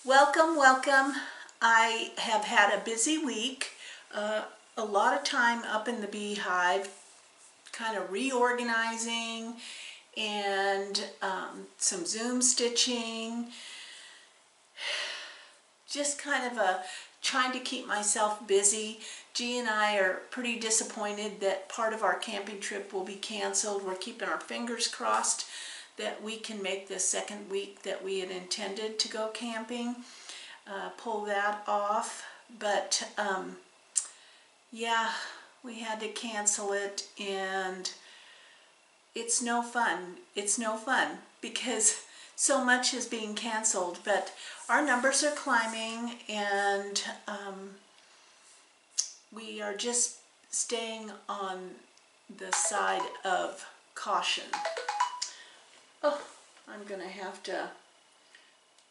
Welcome, welcome. I have had a busy week, a lot of time up in the beehive, kind of reorganizing and some Zoom stitching, just kind of trying to keep myself busy. G and I are pretty disappointed that part of our camping trip will be canceled. We're keeping our fingers crossed that we can make the second week that we had intended to go camping, pull that off. But yeah, we had to cancel it, and it's no fun. It's no fun because so much is being canceled, but our numbers are climbing, and we are just staying on the side of caution. Oh, I'm gonna have to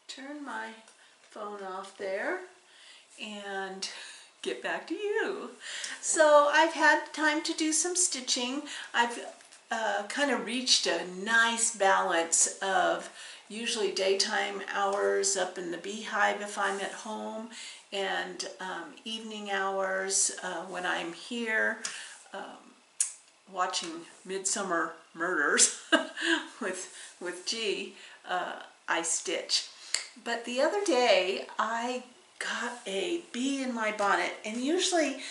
turn my phone off there and get back to you. So I've had time to do some stitching. I've kind of reached a nice balance of usually daytime hours up in the beehive if I'm at home, and evening hours when I'm here watching Midsummer Murders with G, I stitch. But the other day I got a bee in my bonnet, and usually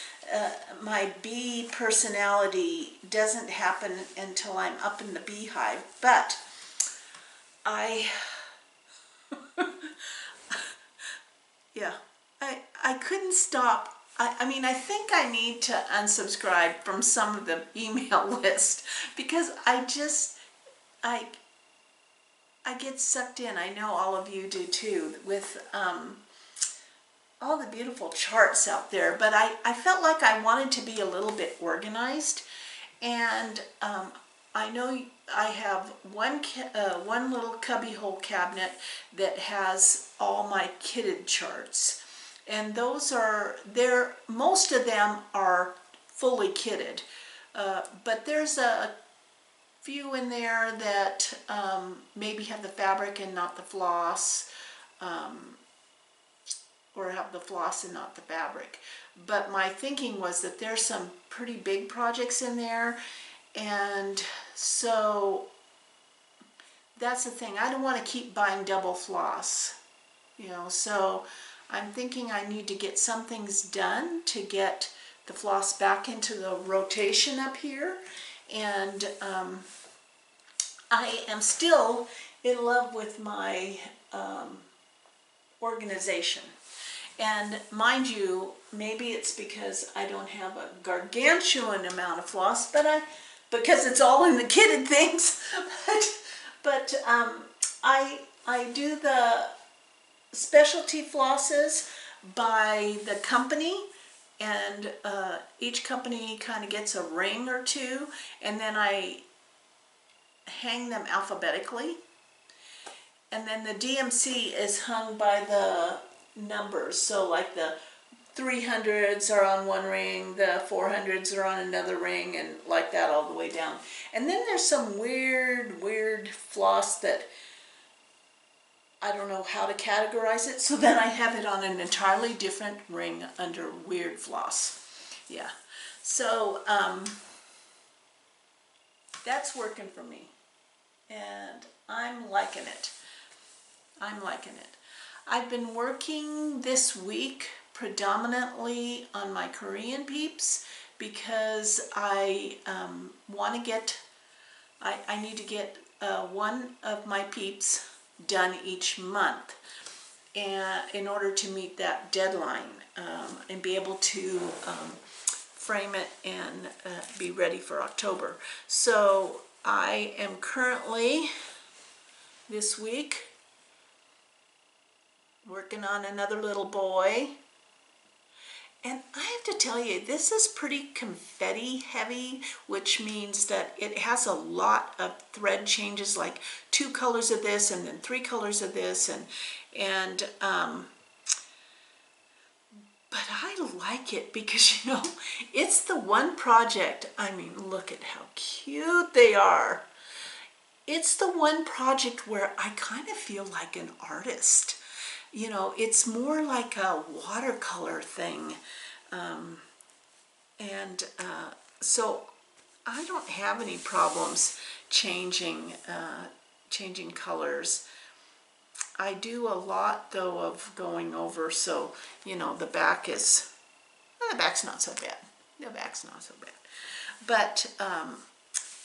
my bee personality doesn't happen until I'm up in the beehive, but yeah, I couldn't stop. I mean, I think I need to unsubscribe from some of the email list because I get sucked in. I know all of you do too, with all the beautiful charts out there, but I felt like I wanted to be a little bit organized, and I know I have one little cubbyhole cabinet that has all my kitted charts, and those are there. Most of them are fully kitted, but there's a few in there that maybe have the fabric and not the floss, or have the floss and not the fabric. But my thinking was that there's some pretty big projects in there, and so that's the thing. I don't want to keep buying double floss, you know, so I'm thinking I need to get some things done to get the floss back into the rotation up here. And I am still in love with my organization. And mind you, maybe it's because I don't have a gargantuan amount of floss, but because it's all in the kitted things. but I do the specialty flosses by the company, and each company kind of gets a ring or two, and then I hang them alphabetically, and then the DMC is hung by the numbers. So like the 300s are on one ring, the 400s are on another ring, and like that all the way down. And then there's some weird floss that I don't know how to categorize it, so then I have it on an entirely different ring under weird floss. Yeah, so that's working for me, and I'm liking it. I'm liking it. I've been working this week predominantly on my Korean Peeps because I want to get, I need to get one of my Peeps done each month, and in order to meet that deadline and be able to frame it and be ready for October. So I am currently this week working on another little boy, and I have to tell you, this is pretty confetti heavy, which means that it has a lot of thread changes, like 2 colors of this and then 3 colors of this, and but I like it because, you know, it's the one project. I mean, look at how cute they are. It's the one project where I kind of feel like an artist. you know, it's more like a watercolor thing. So I don't have any problems changing colors. I do a lot though of going over, so you know the back's not so bad. The back's not so bad. But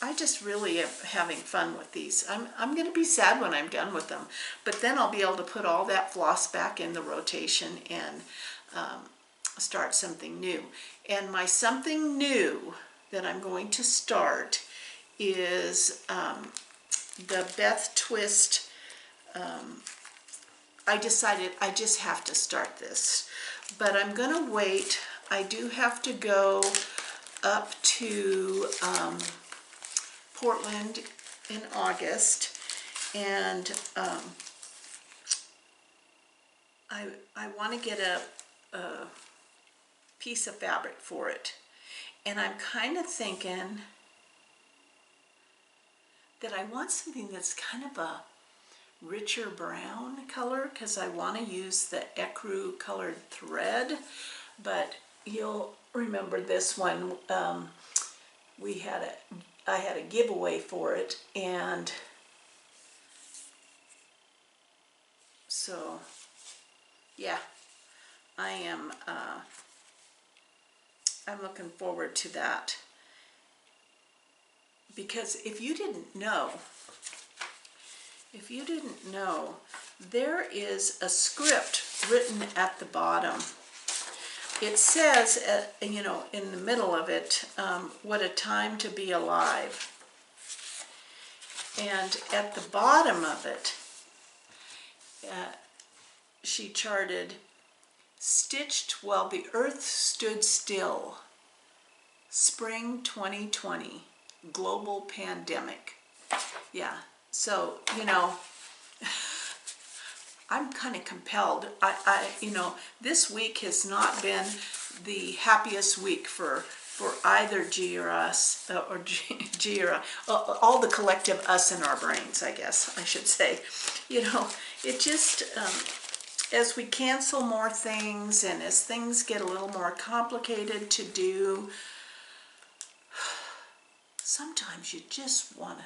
I just really am having fun with these. I'm going to be sad when I'm done with them, but then I'll be able to put all that floss back in the rotation and start something new. And my something new that I'm going to start is the Beth Twist. I decided I just have to start this, but I'm going to wait. I do have to go up to Portland in August, and I want to get a piece of fabric for it, and I'm kind of thinking that I want something that's kind of a richer brown color, because I want to use the ecru colored thread. But you'll remember this one, I had a giveaway for it, and so yeah, I'm looking forward to that, because if you didn't know, there is a script written at the bottom. It says, you know, in the middle of it, what a time to be alive. And at the bottom of it, she charted, stitched while the earth stood still, spring 2020, global pandemic. Yeah, so, you know, I'm kind of compelled. You know, this week has not been the happiest week for either G or us, or G or all the collective us in our brains, I guess I should say. You know, it just, as we cancel more things and as things get a little more complicated to do, sometimes you just want to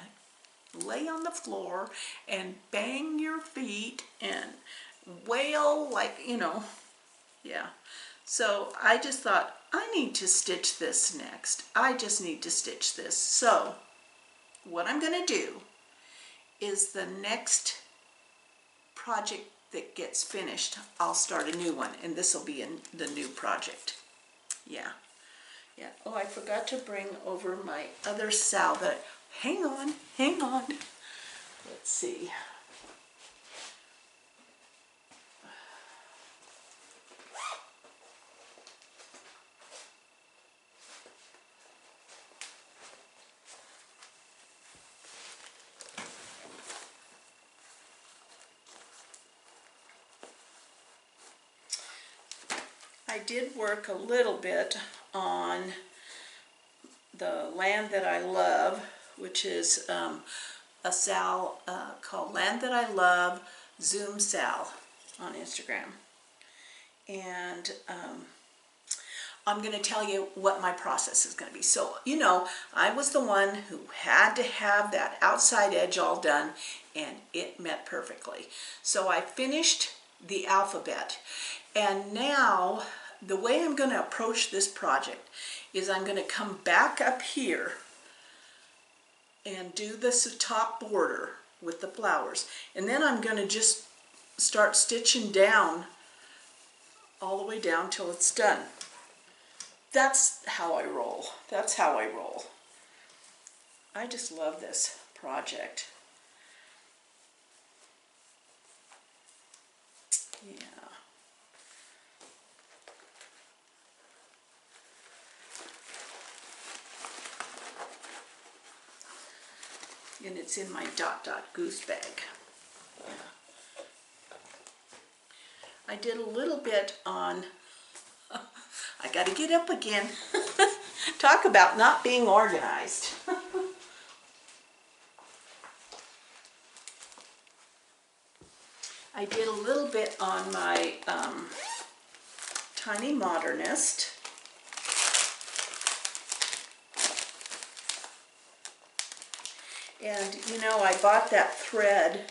lay on the floor and bang your feet and wail, like, you know, yeah. So I just thought, I need to stitch this next. I just need to stitch this. So what I'm going to do is the next project that gets finished, I'll start a new one, and this will be in the new project. Yeah. Yeah. Oh, I forgot to bring over my other salve. Hang on. Let's see. I did work a little bit on the Land That I Love, which is a Sal called Land That I Love, Zoom Sal on Instagram. And I'm going to tell you what my process is going to be. So, you know, I was the one who had to have that outside edge all done, and it met perfectly. So I finished the alphabet, and now the way I'm going to approach this project is I'm going to come back up here and do this top border with the flowers, and then I'm going to just start stitching down all the way down till it's done. That's how I roll. That's how I roll. I just love this project. Yeah. And it's in my goose bag. Yeah. I did a little bit on, I got to get up again. Talk about not being organized. I did a little bit on my Tiny Modernist. And you know, I bought that thread,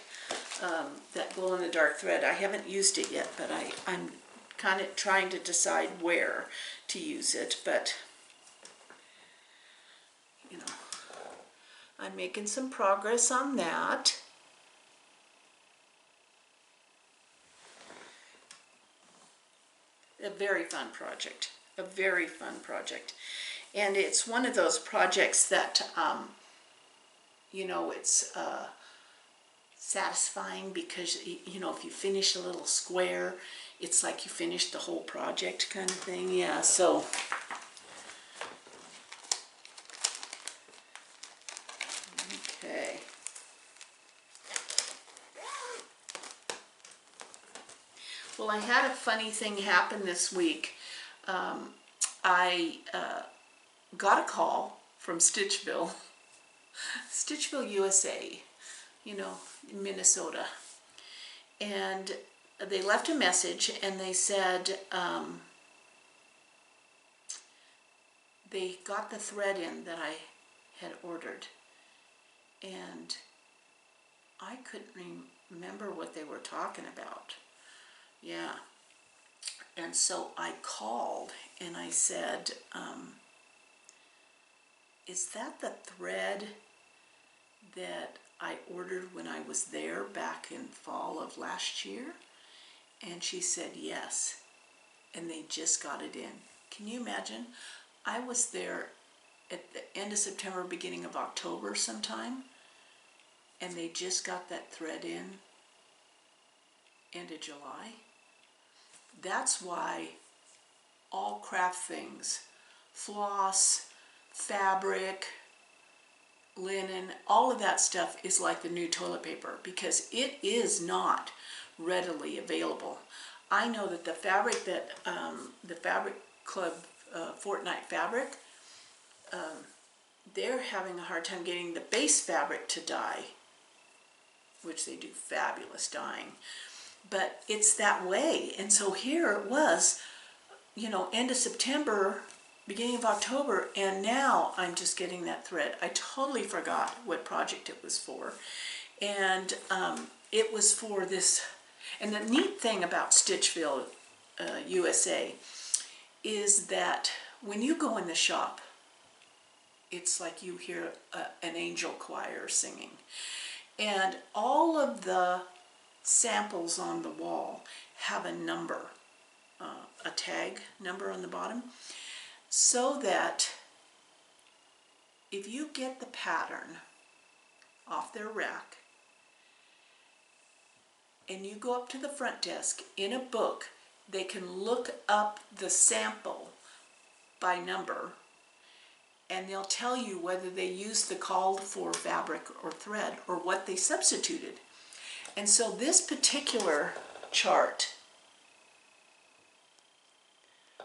that glow-in-the-dark thread. I haven't used it yet, but I'm kind of trying to decide where to use it. But, you know, I'm making some progress on that. A very fun project. A very fun project. And it's one of those projects that, you know, it's satisfying because, you know, if you finish a little square, it's like you finished the whole project kind of thing. Yeah, so okay. Well, I had a funny thing happen this week. I got a call from Stitchville, USA, you know, Minnesota. And they left a message and they said they got the thread in that I had ordered. And I couldn't remember what they were talking about. Yeah. And so I called and I said, is that the thread that I ordered when I was there back in fall of last year? And she said yes. And they just got it in. Can you imagine? I was there at the end of September, beginning of October sometime, and they just got that thread in end of July. That's why all craft things, floss, fabric, linen, all of that stuff is like the new toilet paper because it is not readily available. I know that the fabric that the Fabric Club Fortnite Fabric, they're having a hard time getting the base fabric to dye, which they do fabulous dyeing. But it's that way. And so here it was, you know, end of September, beginning of October, and now I'm just getting that thread. I totally forgot what project it was for. And it was for this, and the neat thing about Stitchville, USA, is that when you go in the shop, it's like you hear an angel choir singing. And all of the samples on the wall have a number, a tag number on the bottom, so that if you get the pattern off their rack and you go up to the front desk in a book, they can look up the sample by number and they'll tell you whether they used the called for fabric or thread or what they substituted. And so this particular chart,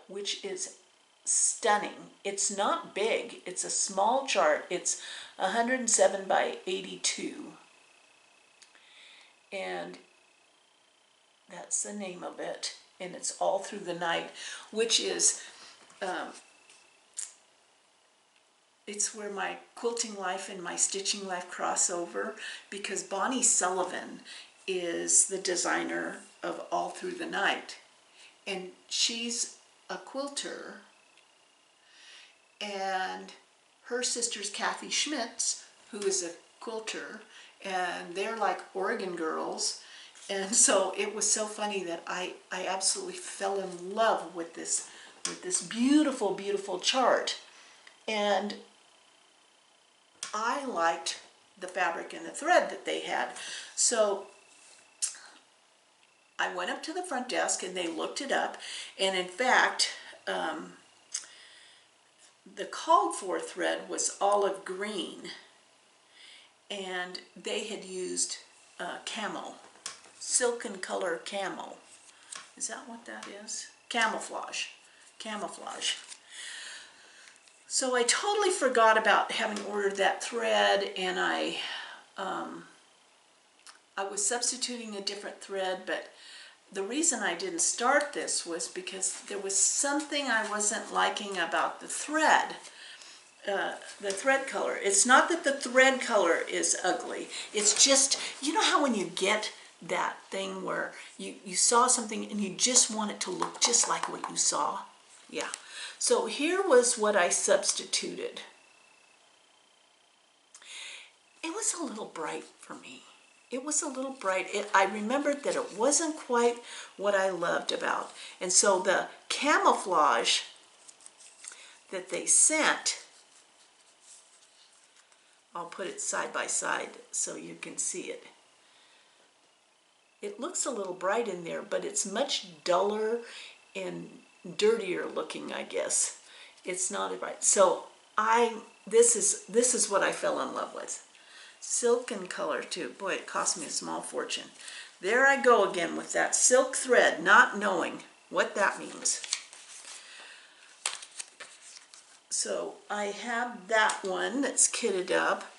which is stunning, it's not big, it's a small chart, it's 107 by 82, and that's the name of it, and it's all through the night, which is it's where my quilting life and my stitching life cross over, because Bonnie Sullivan is the designer of All Through the Night. And she's a quilter, and her sister's Kathy Schmitz, who is a quilter, and they're like Oregon girls. And so it was so funny that I absolutely fell in love with this beautiful, beautiful chart. And I liked the fabric and the thread that they had. So I went up to the front desk and they looked it up. And in fact, the called for thread was olive green. And they had used camo, silken color camo. Is that what that is? Camouflage. Camouflage. So I totally forgot about having ordered that thread, and I I was substituting a different thread, but the reason I didn't start this was because there was something I wasn't liking about the thread color. It's not that the thread color is ugly. It's just, you know how when you get that thing where you saw something and you just want it to look just like what you saw? Yeah. So here was what I substituted. It was a little bright for me. It was a little bright. I remembered that it wasn't quite what I loved about. And so the camouflage that they sent, I'll put it side by side so you can see it. It looks a little bright in there, but it's much duller and dirtier looking, I guess. It's not bright. So this is what I fell in love with. Silken color too. Boy, it cost me a small fortune. There I go again with that silk thread, not knowing what that means. So I have that one that's kitted up.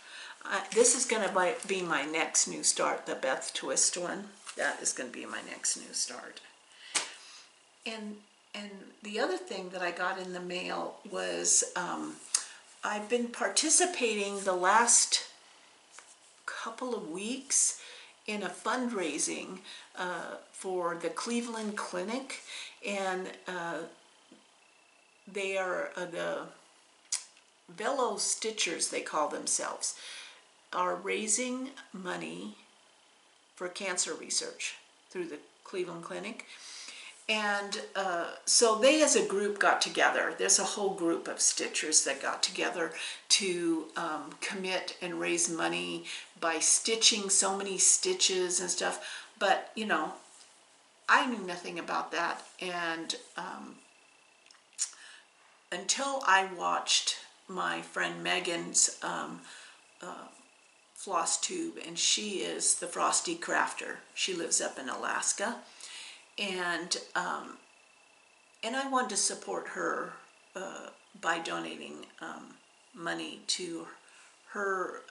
This is going to be my next new start, the Beth Twist one. That is going to be my next new start. And the other thing that I got in the mail was I've been participating the last couple of weeks in a fundraising for the Cleveland Clinic, and they are the Velo Stitchers, they call themselves, are raising money for cancer research through the Cleveland Clinic. And so they as a group got together. There's a whole group of stitchers that got together to commit and raise money by stitching so many stitches and stuff. But, you know, I knew nothing about that. And until I watched my friend Megan's floss tube, and she is the Frosty Crafter. She lives up in Alaska. And I wanted to support her by donating money to her.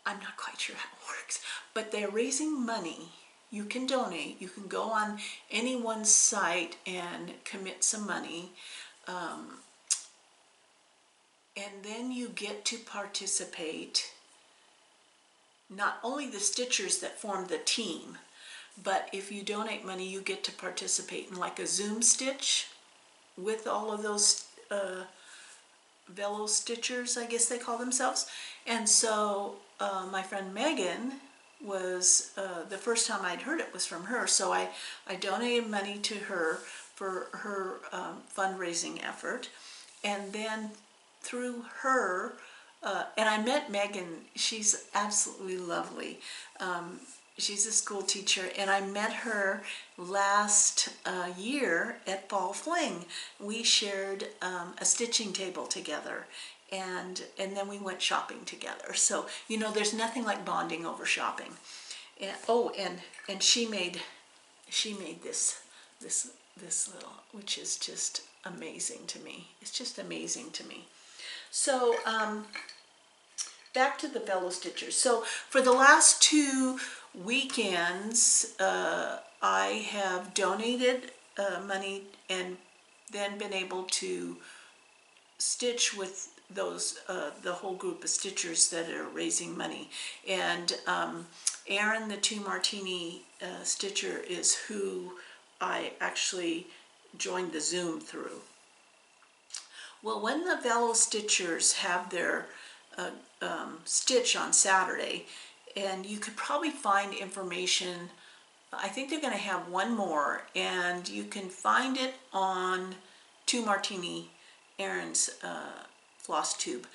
I'm not quite sure how it works, but they're raising money. You can donate. You can go on anyone's site and commit some money. And then you get to participate, not only the stitchers that form the team, but if you donate money, you get to participate in like a Zoom stitch with all of those Velo Stitchers, I guess they call themselves. And so my friend Megan was, the first time I'd heard it was from her, so I donated money to her for her fundraising effort. And then through her, and I met Megan, she's absolutely lovely. She's a school teacher, and I met her last year at Fall Fling. We shared a stitching table together, and then we went shopping together. So, you know, there's nothing like bonding over shopping. And and she made this little, which is just amazing to me. It's just amazing to me. So back to the Velo Stitchers. So for the last 2 weekends, I have donated money and then been able to stitch with those the whole group of stitchers that are raising money. And Aaron, the 2 Martini stitcher, is who I actually joined the Zoom through. Well, when the Velo Stitchers have their stitch on Saturday, and you could probably find information, I think they're going to have one more, and you can find it on 2 Martini, Erin's floss tube.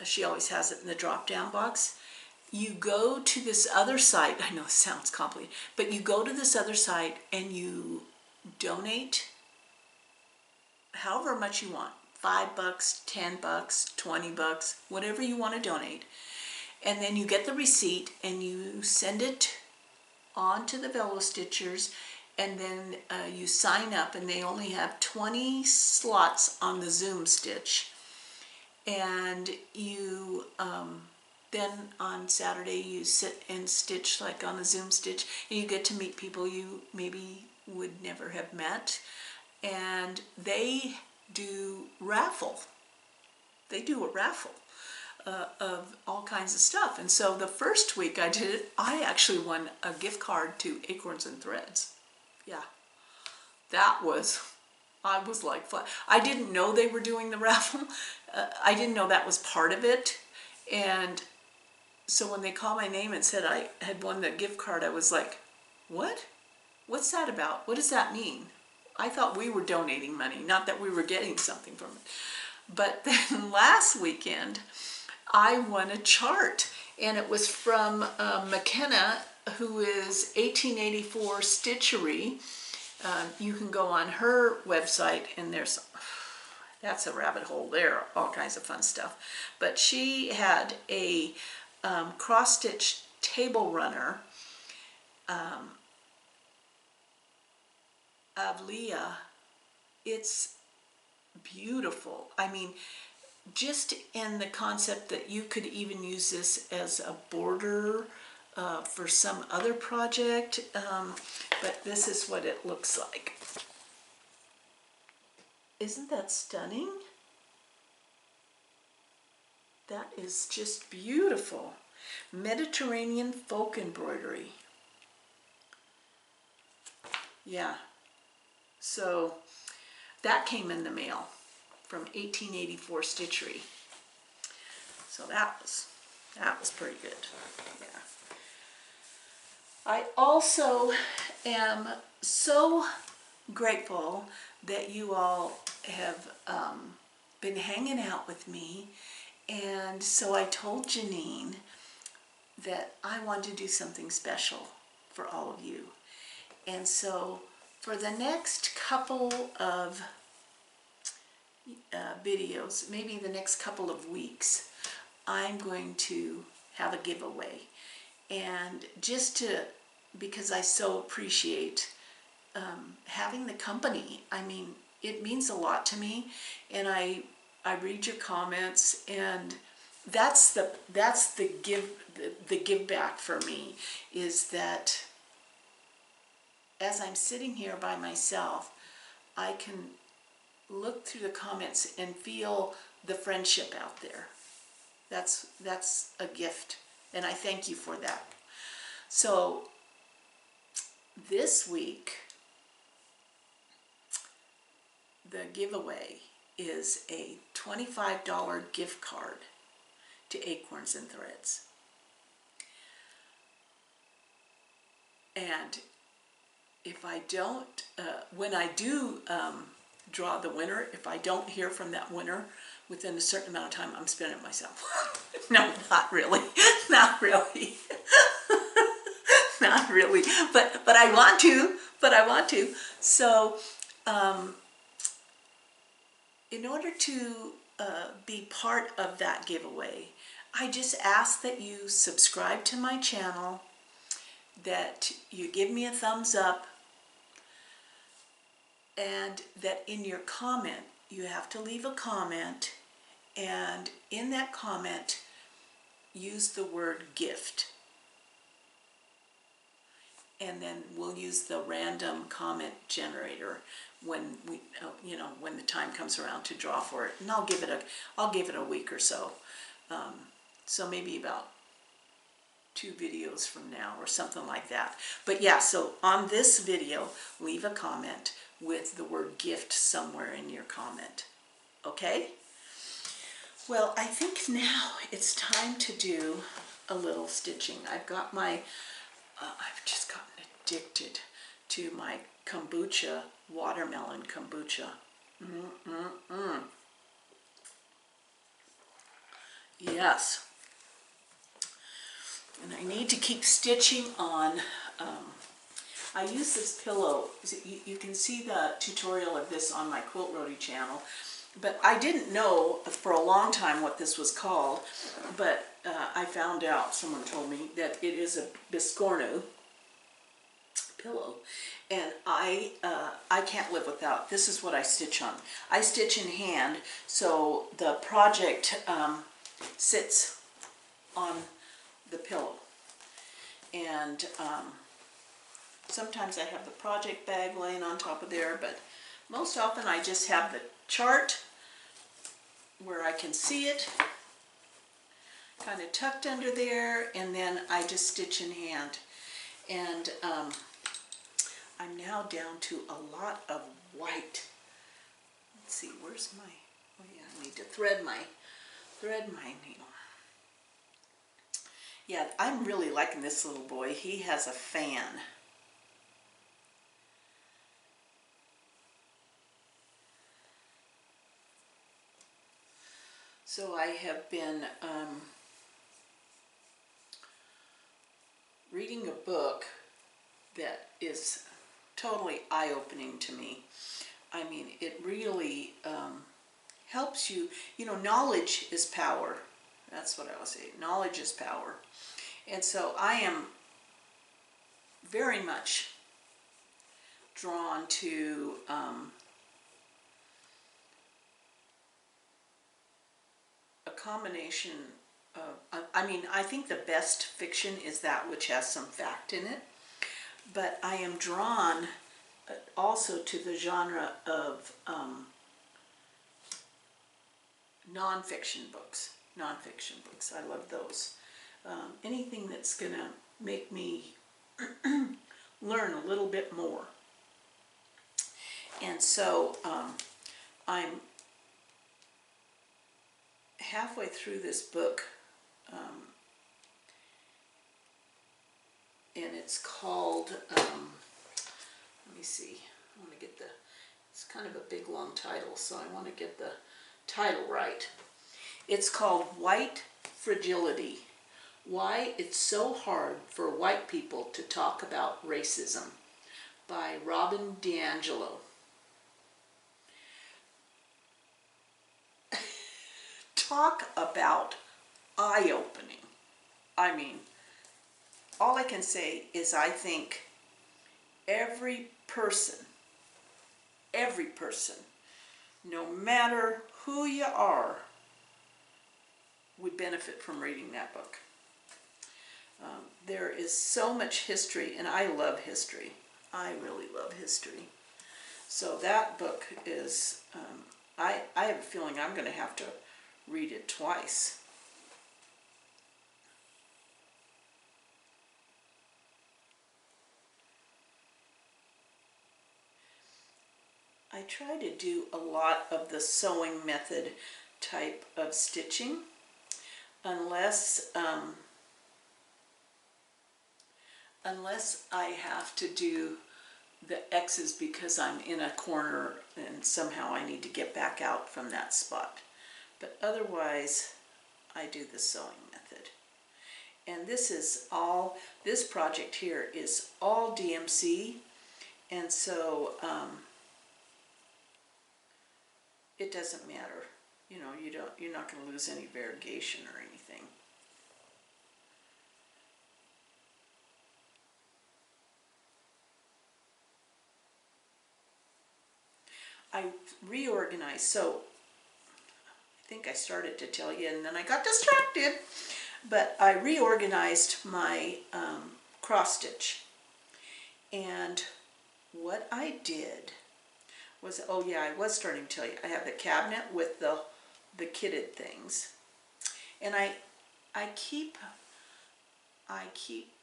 She always has it in the drop-down box. You go to this other site, I know it sounds complicated, but you go to this other site and you donate however much you want, $5, $10, $20, whatever you want to donate. And then you get the receipt and you send it on to the Velo Stitchers, and then you sign up, and they only have 20 slots on the Zoom stitch. And then on Saturday you sit and stitch like on a Zoom stitch, and you get to meet people you maybe would never have met. And they do raffle. They do a raffle of all kinds of stuff. And so the first week I did it, I actually won a gift card to Acorns and Threads. Yeah, that was, I was like, I didn't know they were doing the raffle. I didn't know that was part of it. And so when they called my name and said I had won the gift card, I was like, what? What's that about? What does that mean? I thought we were donating money, not that we were getting something from it. But then last weekend, I won a chart, and it was from McKenna, who is 1884 Stitchery. You can go on her website, and that's a rabbit hole there, all kinds of fun stuff. But she had a cross-stitch table runner of Leah. It's beautiful. I mean, just in the concept that you could even use this as a border for some other project, but this is what it looks like. Isn't that stunning? That is just beautiful. Mediterranean folk embroidery. Yeah, so that came in the mail from 1884 Stitchery. So that was pretty good. Yeah. I also am so grateful that you all have been hanging out with me, and so I told Janine that I wanted to do something special for all of you. And so for the next couple of videos, maybe the next couple of weeks, I'm going to have a giveaway. And just because I so appreciate having the company. I mean, it means a lot to me, and I read your comments, and that's the give back for me, is that as I'm sitting here by myself, I can look through the comments and feel the friendship out there. That's a gift, and I thank you for that. So this week, the giveaway is a $25 gift card to Acorns and Threads. And if I don't, when I do draw the winner, if I don't hear from that winner within a certain amount of time, I'm spending it myself. No, not really. Not really. Not really. But I want to. But I want to. So in order to be part of that giveaway, I just ask that you subscribe to my channel, that you give me a thumbs up, and that in your comment, you have to leave a comment, and in that comment, use the word gift. And then we'll use the random comment generator when we, when the time comes around to draw for it. And I'll give it a week or so. So maybe about 2 videos from now or something like that. But yeah, so on this video, leave a comment with the word gift somewhere in your comment. Okay? Well, I think now it's time to do a little stitching. I've got my, I've just gotten addicted to my kombucha, watermelon kombucha. Yes. And I need to keep stitching on. I use this pillow. You can see the tutorial of this on my Quilt Roadie channel. But I didn't know for a long time what this was called. But I found out, someone told me, that it is a Biscornu pillow. And I can't live without. This is what I stitch on. I stitch in hand, so the project sits on the pillow. And sometimes I have the project bag laying on top of there, but most often I just have the chart where I can see it, kind of tucked under there, and then I just stitch in hand. And I'm now down to a lot of white. Let's see, where's my, oh yeah, I need to thread my needle. Yeah, I'm really liking this little boy. He has a fan. So I have been reading a book that is totally eye-opening to me. I mean, it really helps you. You know, knowledge is power. That's what I would say. Knowledge is power. And so I am very much drawn to a combination of, I mean, I think the best fiction is that which has some fact in it, but I am drawn also to the genre of nonfiction books. I love those. Anything that's going to make me learn a little bit more. And so I'm halfway through this book, and it's called, let me see, I want to get the, it's kind of a big long title, so I want to get the title right. It's called White Fragility: Why It's So Hard for White People to Talk About Racism, by Robin DiAngelo. Talk about eye-opening. I mean, all I can say is I think every person, no matter who you are, would benefit from reading that book. There is so much history, and I love history. I really love history. So that book is, I have a feeling I'm going to have to read it twice. I try to do a lot of the sewing method type of stitching, unless I have to do the X's because I'm in a corner and somehow I need to get back out from that spot. But otherwise, I do the sewing method. And this is all, this project here is all DMC, and so it doesn't matter. You know, you're not going to lose any variegation or anything. I reorganized, so I think I started to tell you and then I got distracted, but I reorganized my cross stitch, and what I did was, oh yeah, I was starting to tell you, I have the cabinet with the kitted things, and I keep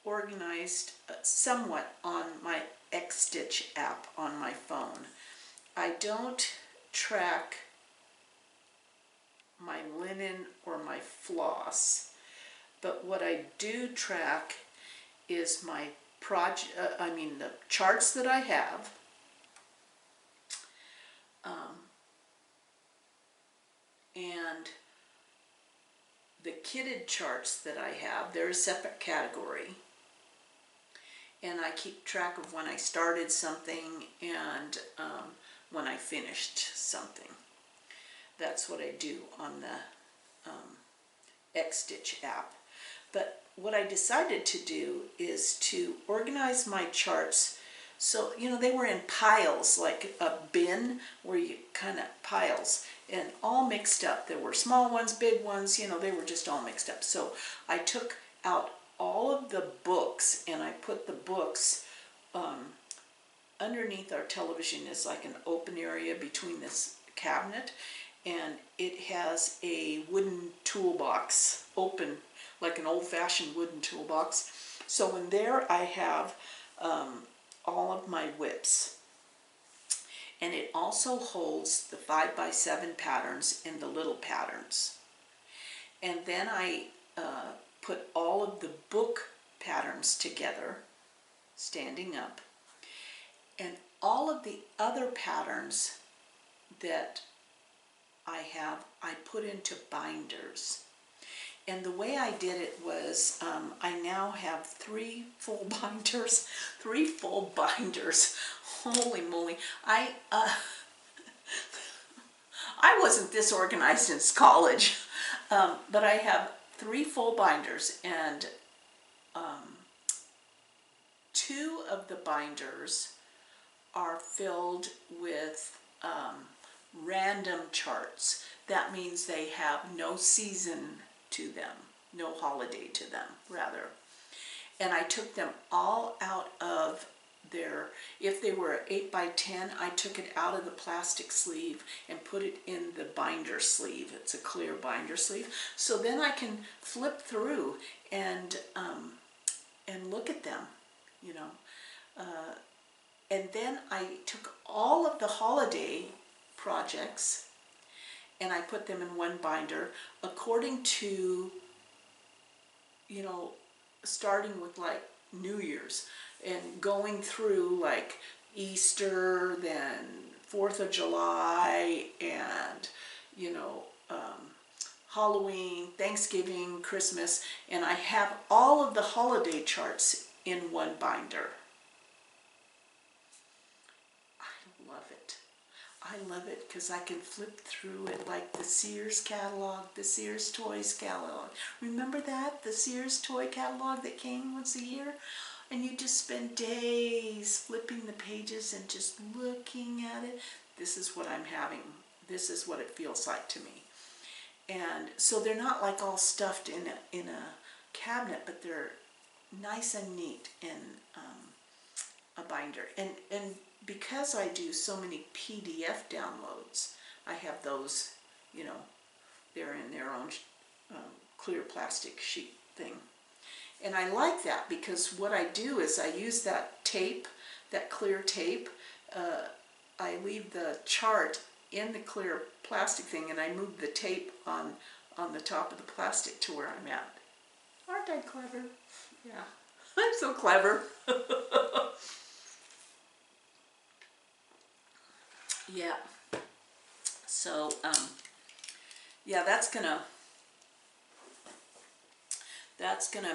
organized somewhat on my X-Stitch app on my phone. I don't track my linen or my floss, but what I do track is my the charts that I have, and the kitted charts that I have. They're a separate category, and I keep track of when I started something and when I finished something. That's what I do on the X-Stitch app. But what I decided to do is to organize my charts So, you know, they were in piles, like a bin where you kind of piles, and all mixed up. There were small ones, big ones, you know, they were just all mixed up. So I took out all of the books and I put the books underneath our television. Is like an open area between this cabinet, and it has a wooden toolbox, open, like an old-fashioned wooden toolbox. So in there I have all of my whips, and it also holds the 5x7 patterns and the little patterns. And then I put all of the book patterns together, standing up, and all of the other patterns that I have, I put into binders. And the way I did it was, I now have 3 full binders. 3 full binders. Holy moly. I wasn't this organized in college, but I have 3 full binders, and 2 of the binders are filled with random charts. That means they have no season to them, no holiday to them, rather. And I took them all out of their, if they were 8x10, I took it out of the plastic sleeve and put it in the binder sleeve. It's a clear binder sleeve. So then I can flip through and look at them, you know. And then I took all of the holiday projects and I put them in one binder according to, you know, starting with like New Year's and going through like Easter, then 4th of July, and, you know, Halloween, Thanksgiving, Christmas, and I have all of the holiday charts in one binder. I love it because I can flip through it like the Sears catalog, the Sears Toys catalog. Remember that? The Sears toy catalog that came once a year? And you just spend days flipping the pages and just looking at it. This is what I'm having. This is what it feels like to me. And so they're not like all stuffed in a cabinet, but they're nice and neat in a binder. And because I do so many PDF downloads, I have those, you know, they're in their own clear plastic sheet thing. And I like that because what I do is I use that tape, that clear tape. I leave the chart in the clear plastic thing, and I move the tape on the top of the plastic to where I'm at. Aren't I clever? Yeah, I'm so clever. Yeah, so yeah, that's gonna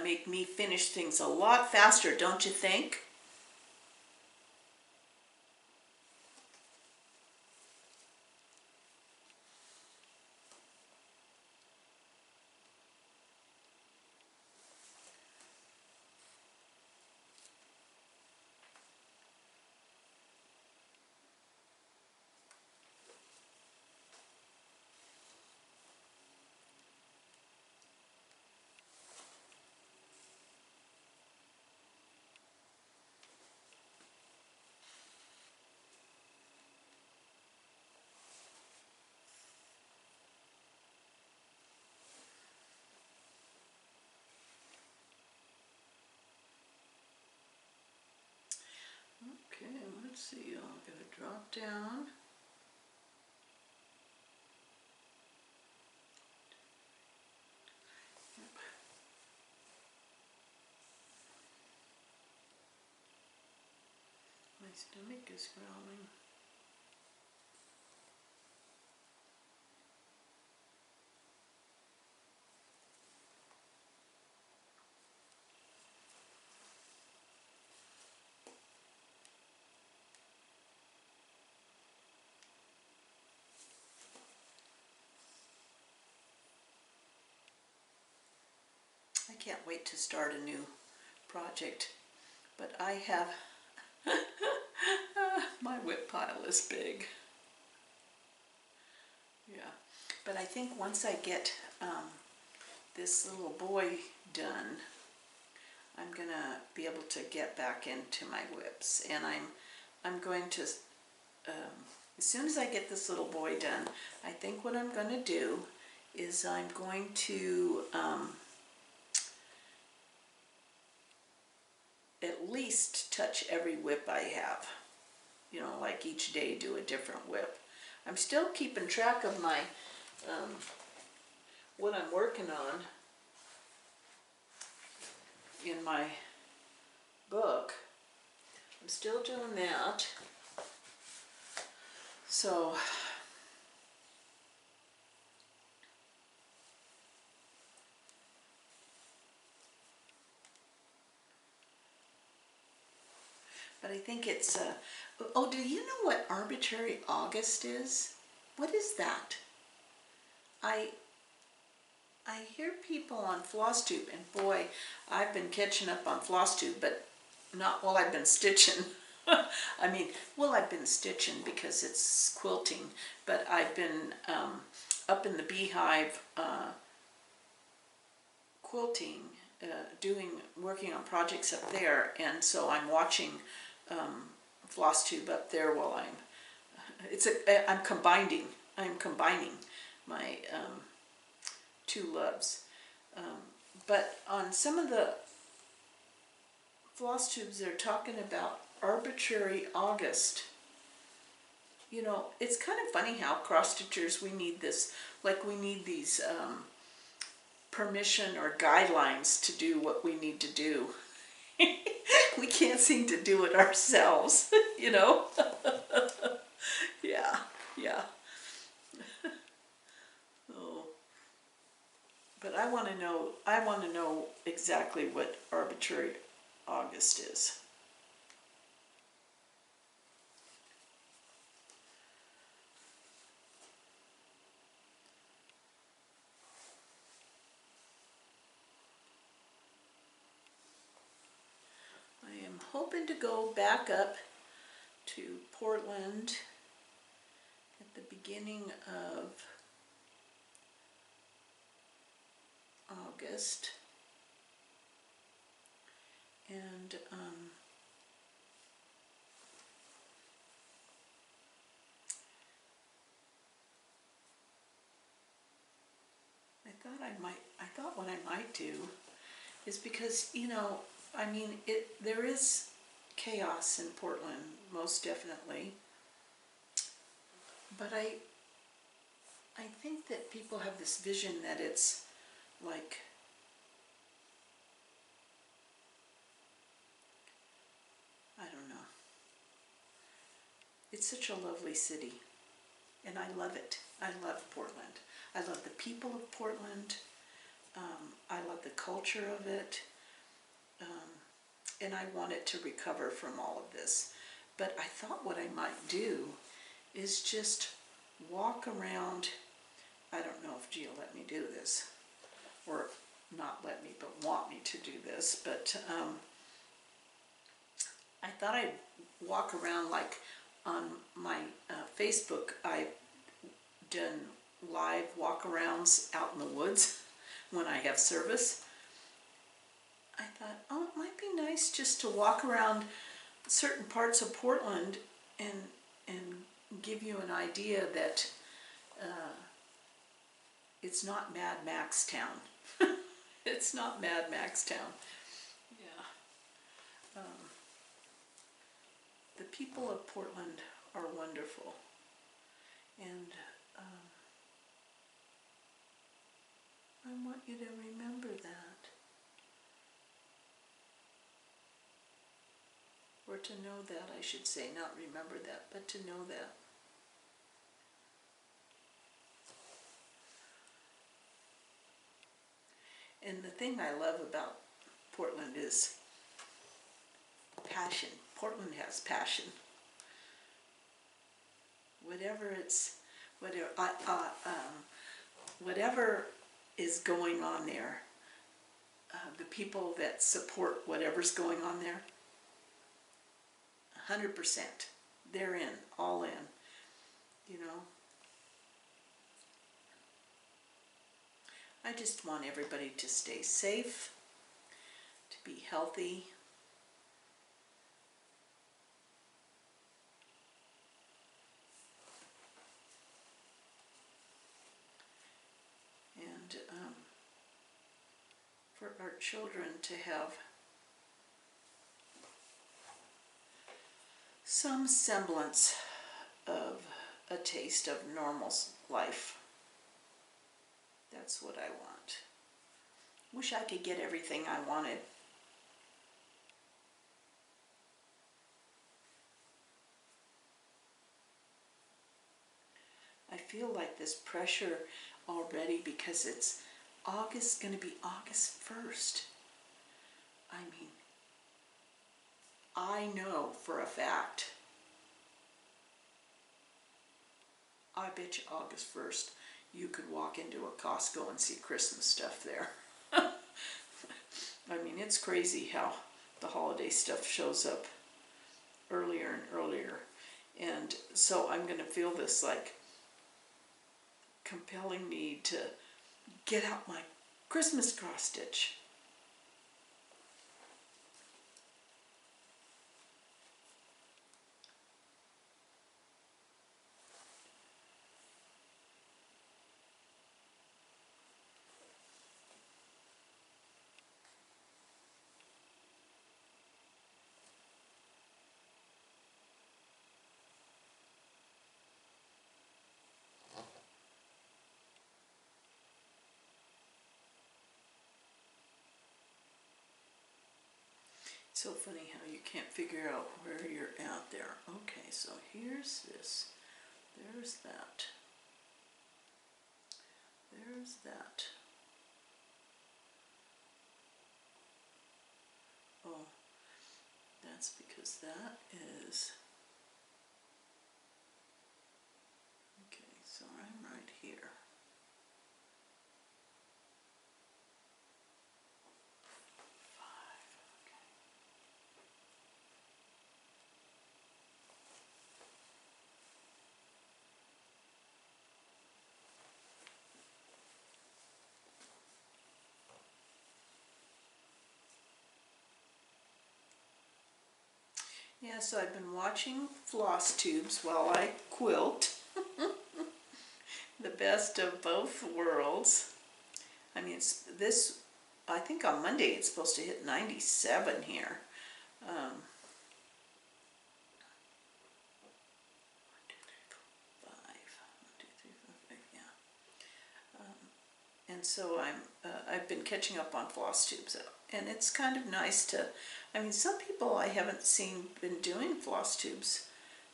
make me finish things a lot faster, don't you think? Okay, let's see, I'm going to drop down. My stomach is growling. I can't wait to start a new project, but I have My whip pile is big. Yeah, but I think once I get this little boy done, I'm gonna be able to get back into my whips, and I'm going to as soon as I get this little boy done, I think what I'm going to do is I'm going to at least touch every whip I have. You know, like each day do a different whip. I'm still keeping track of my what I'm working on in my book. I'm still doing that. So but I think it's oh, do you know what arbitrary August is? What is that? I hear people on FlossTube, and boy, I've been catching up on FlossTube, but not while I've been stitching. I mean, well, I've been stitching because it's quilting, but I've been up in the beehive quilting, working on projects up there, and so I'm watching FlossTube up there while I'm combining my two loves. But on some of the floss tubes, they're talking about arbitrary August. You know, it's kind of funny how cross stitchers, we need this, like we need these permission or guidelines to do what we need to do. We can't seem to do it ourselves, you know? Yeah. Oh. But I want to know exactly what arbitrary August is. I am hoping to go back up to Portland at the beginning of August, and I thought what I might do is, because, you know, I mean, there is chaos in Portland, most definitely, but I think that people have this vision that it's like, I don't know, it's such a lovely city, and I love it. I love Portland. I love the people of Portland. I love the culture of it, and I want it to recover from all of this. But I thought what I might do is just walk around. I don't know if Gia let me do this, or not let me, but want me to do this, but I thought I'd walk around, like on my Facebook, I've done live walk-arounds out in the woods when I have service. I thought, oh, it might be nice just to walk around certain parts of Portland and give you an idea that it's not Mad Max Town. It's not Mad Max Town. Yeah. The people of Portland are wonderful, and I want you to remember that, or to know that, I should say, not remember that, but to know that. And the thing I love about Portland is passion. Portland has passion. Whatever is going on there, the people that support whatever's going on there, 100%. They're in, all in, you know. I just want everybody to stay safe, to be healthy. And for our children to have some semblance of a taste of normal life. That's what I want. Wish I could get everything I wanted. I feel like this pressure already because it's August, going to be August 1st. I mean, I know for a fact, I bet you August 1st, you could walk into a Costco and see Christmas stuff there. I mean, it's crazy how the holiday stuff shows up earlier and earlier. And so I'm going to feel this like compelling need to get out my Christmas cross stitch. So funny how you can't figure out where you're at there. Okay, so here's this. There's that. There's that. Oh, that's because that is... Okay, so I'm right here. Yeah, so I've been watching floss tubes while I quilt. The best of both worlds. I mean, it's this, I think on Monday it's supposed to hit 97 here. 1, 2, 3, 4, 5. 1, 2, 3, 4, 5, yeah. And so I've been catching up on floss tubes. And it's kind of nice to, I mean, some people I haven't seen been doing floss tubes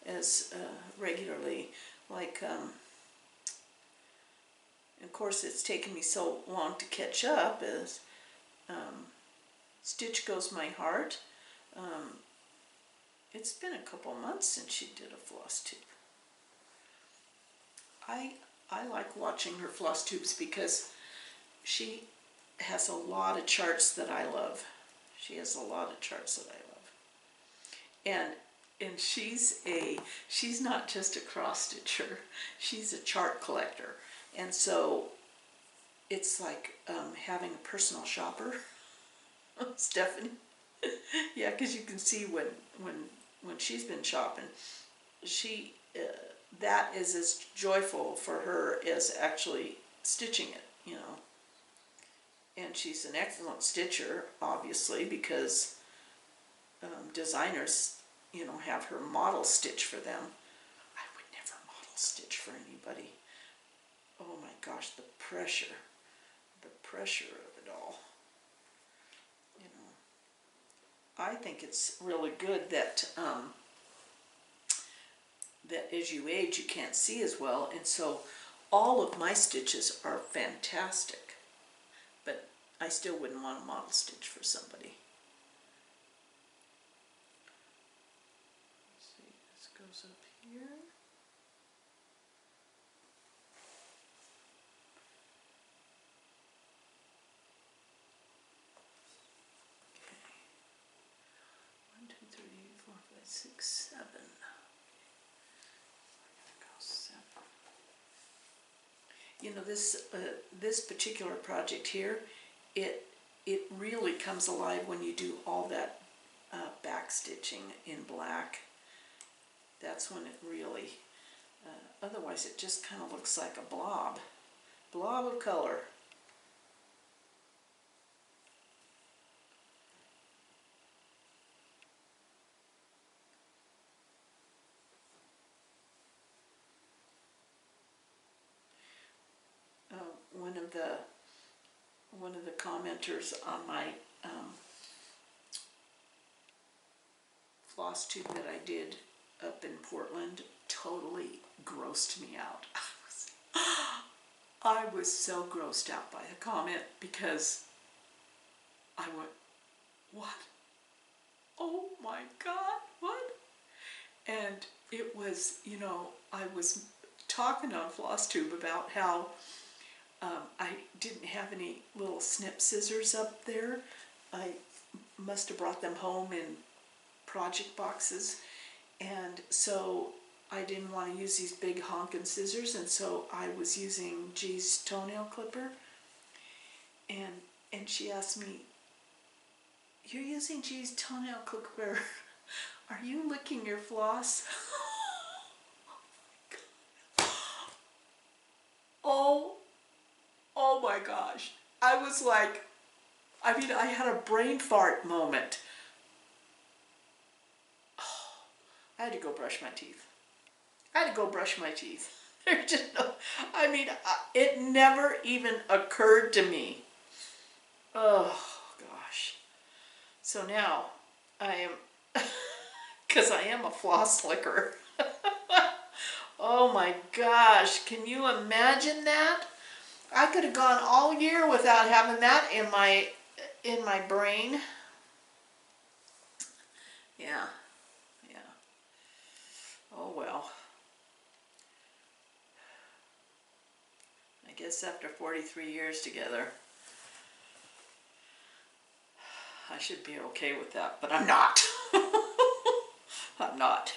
as regularly. Like, of course, it's taken me so long to catch up as Stitch Goes My Heart. It's been a couple months since she did a floss tube. I like watching her floss tubes because she has a lot of charts that I love. She has a lot of charts that I love. And she's not just a cross stitcher, she's a chart collector. And so it's like having a personal shopper, Stephanie. Yeah, because you can see when she's been shopping, she that is as joyful for her as actually stitching it, you know. And she's an excellent stitcher, obviously, because designers, you know, have her model stitch for them. I would never model stitch for anybody. Oh my gosh, the pressure of it all. You know, I think it's really good that that as you age, you can't see as well, and so all of my stitches are fantastic. But I still wouldn't want a model stitch for somebody. Let's see, this goes up here. Okay. 1, 2, 3, 4, 5, 6, 7. You know, this particular project here, it really comes alive when you do all that back stitching in black. That's when it really, otherwise it just kind of looks like a blob of color. One of the commenters on my floss tube that I did up in Portland totally grossed me out. I was so grossed out by the comment because I went, what? Oh my God, what? And it was, you know, I was talking on FlossTube about how I didn't have any little snip scissors up there. I must have brought them home in project boxes, and so I didn't want to use these big honkin' scissors, and so I was using G's toenail clipper, and she asked me, "You're using G's toenail clipper, are you licking your floss?" Oh my gosh. I was like, I mean, I had a brain fart moment. I had to go brush my teeth. There's just no, I mean, it never even occurred to me. Oh gosh. So now I am, because I am a floss licker. Oh my gosh, can you imagine that? I could have gone all year without having that in my brain. Yeah. Oh well. I guess after 43 years together, I should be okay with that, but I'm not. I'm not.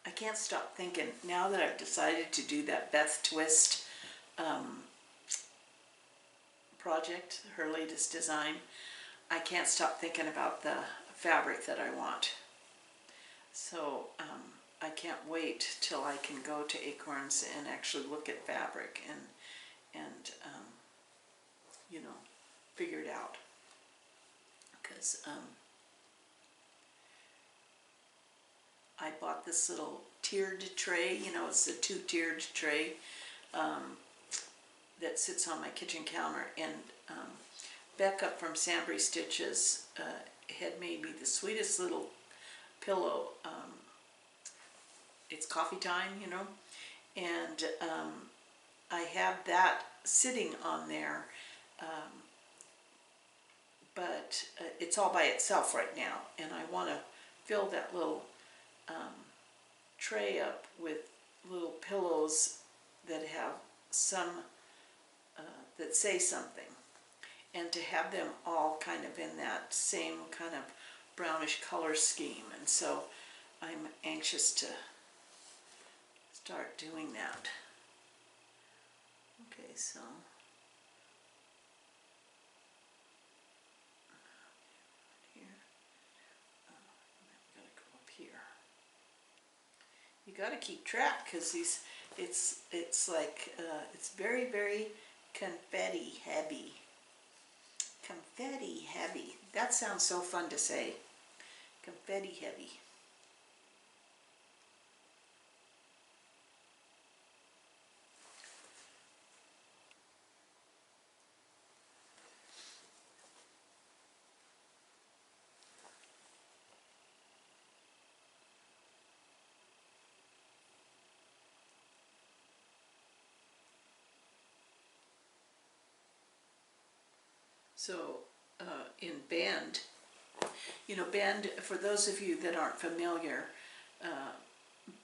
I can't stop thinking, now that I've decided to do that Beth Twist project, her latest design, I can't stop thinking about the fabric that I want. So I can't wait till I can go to Acorns and actually look at fabric and you know, figure it out. Because I bought this little tiered tray, you know, it's a 2-tiered tray that sits on my kitchen counter, and Becca from Sambry Stitches had made me the sweetest little pillow. It's coffee time, you know, and I have that sitting on there, but it's all by itself right now, and I want to fill that little tray up with little pillows that have some, that say something, and to have them all kind of in that same kind of brownish color scheme. And so I'm anxious to start doing that. Okay, so here, I'm gonna go up here. You got to keep track, because these, it's like it's very, very confetti heavy. Confetti heavy. That sounds so fun to say. Confetti heavy. So in band, you know, band, for those of you that aren't familiar,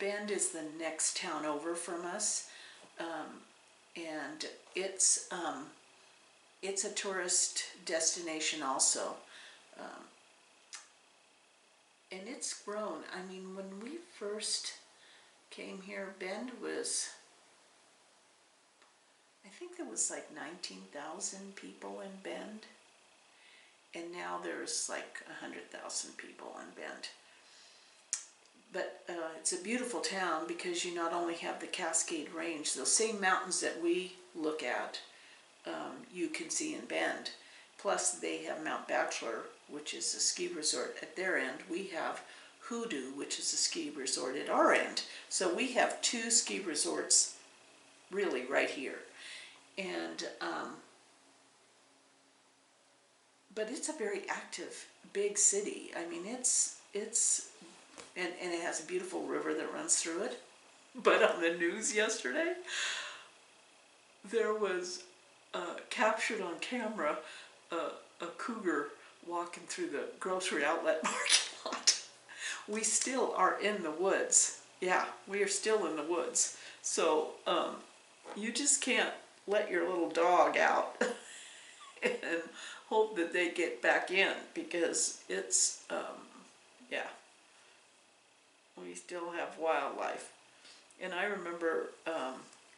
Bend is the next town over from us, and it's a tourist destination also, and it's grown. I mean, when we first came here, Bend was, I think there was like 19,000 people in Bend, and now there's like 100,000 people in Bend. But it's a beautiful town because you not only have the Cascade Range, those same mountains that we look at, you can see in Bend. Plus they have Mount Bachelor, which is a ski resort at their end. We have Hoodoo, which is a ski resort at our end. So we have two ski resorts really right here. And but it's a very active, big city. I mean, and it has a beautiful river that runs through it. But on the news yesterday, there was captured on camera a cougar walking through the grocery outlet parking lot. We still are in the woods. Yeah, we are still in the woods. So you just can't let your little dog out and hope that they get back in, because it's, yeah, we still have wildlife. And I remember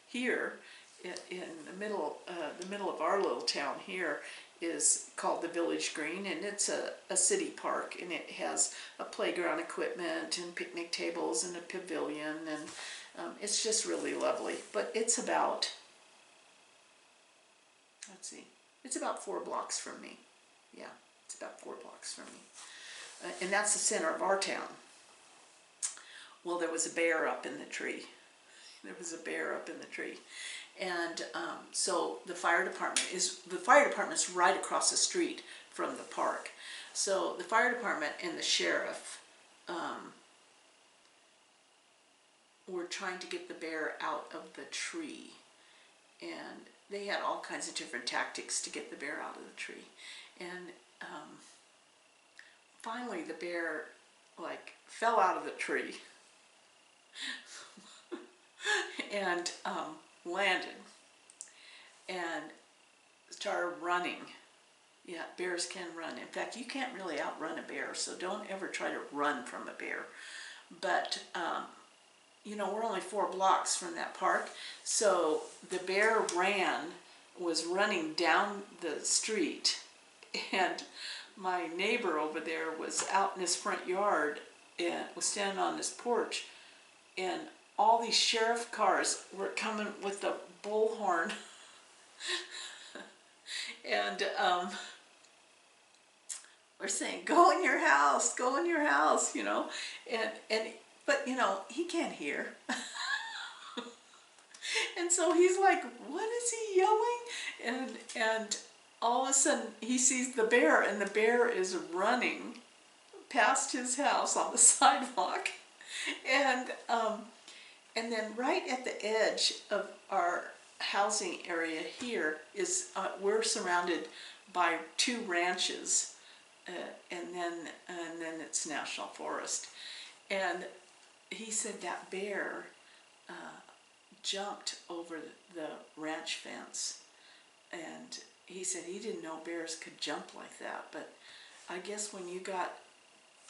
here in the middle of our little town here is called the Village Green, and it's a city park, and it has a playground equipment and picnic tables and a pavilion, and it's just really lovely. But it's about, let's see, it's about 4 blocks from me. Yeah, it's about 4 blocks from me. And that's the center of our town. Well, there was a bear up in the tree. There was a bear up in the tree. And so the fire department's right across the street from the park. So the fire department and the sheriff were trying to get the bear out of the tree. And they had all kinds of different tactics to get the bear out of the tree. And finally the bear like fell out of the tree and landed and started running. Yeah, bears can run. In fact, you can't really outrun a bear, so don't ever try to run from a bear. But you know, we're only 4 blocks from that park, so the bear was running down the street, and my neighbor over there was out in his front yard and was standing on his porch, and all these sheriff cars were coming with the bullhorn and we're saying, go in your house, you know, but you know, he can't hear. And so he's like, what is he yelling? And all of a sudden he sees the bear, and the bear is running past his house on the sidewalk. And then right at the edge of our housing area here is, we're surrounded by 2 ranches, and then it's national forest. And he said that bear jumped over the ranch fence, and he said he didn't know bears could jump like that, but I guess when you got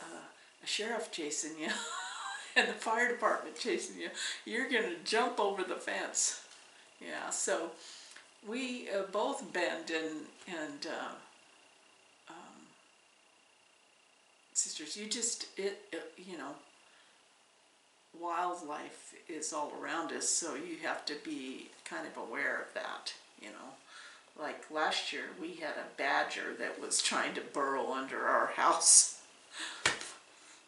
a sheriff chasing you and the fire department chasing you, you're gonna jump over the fence. Yeah, so we both Bend and sisters, you know, wildlife is all around us, so you have to be kind of aware of that, you know. Like last year we had a badger that was trying to burrow under our house.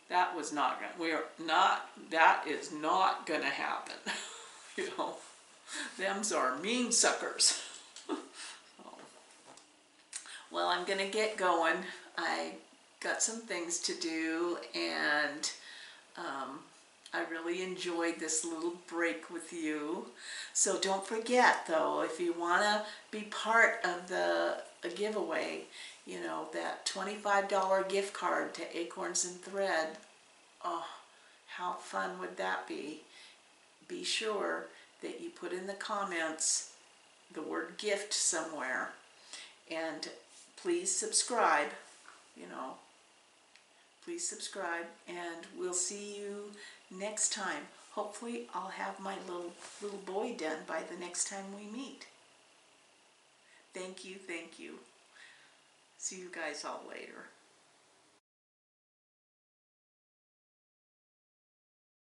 That was not gonna, that is not gonna happen. You know, them's are mean suckers. Well, I'm gonna get going. I got some things to do, and I really enjoyed this little break with you. So don't forget, though, if you want to be part of the giveaway, you know, that $25 gift card to Acorns and Thread. Oh, How fun would that be? Be sure that you put in the comments the word gift somewhere, and please subscribe, you know, please subscribe, and we'll see you next time. Hopefully I'll have my little boy done by the next time we meet. Thank you, thank you. See you guys all later.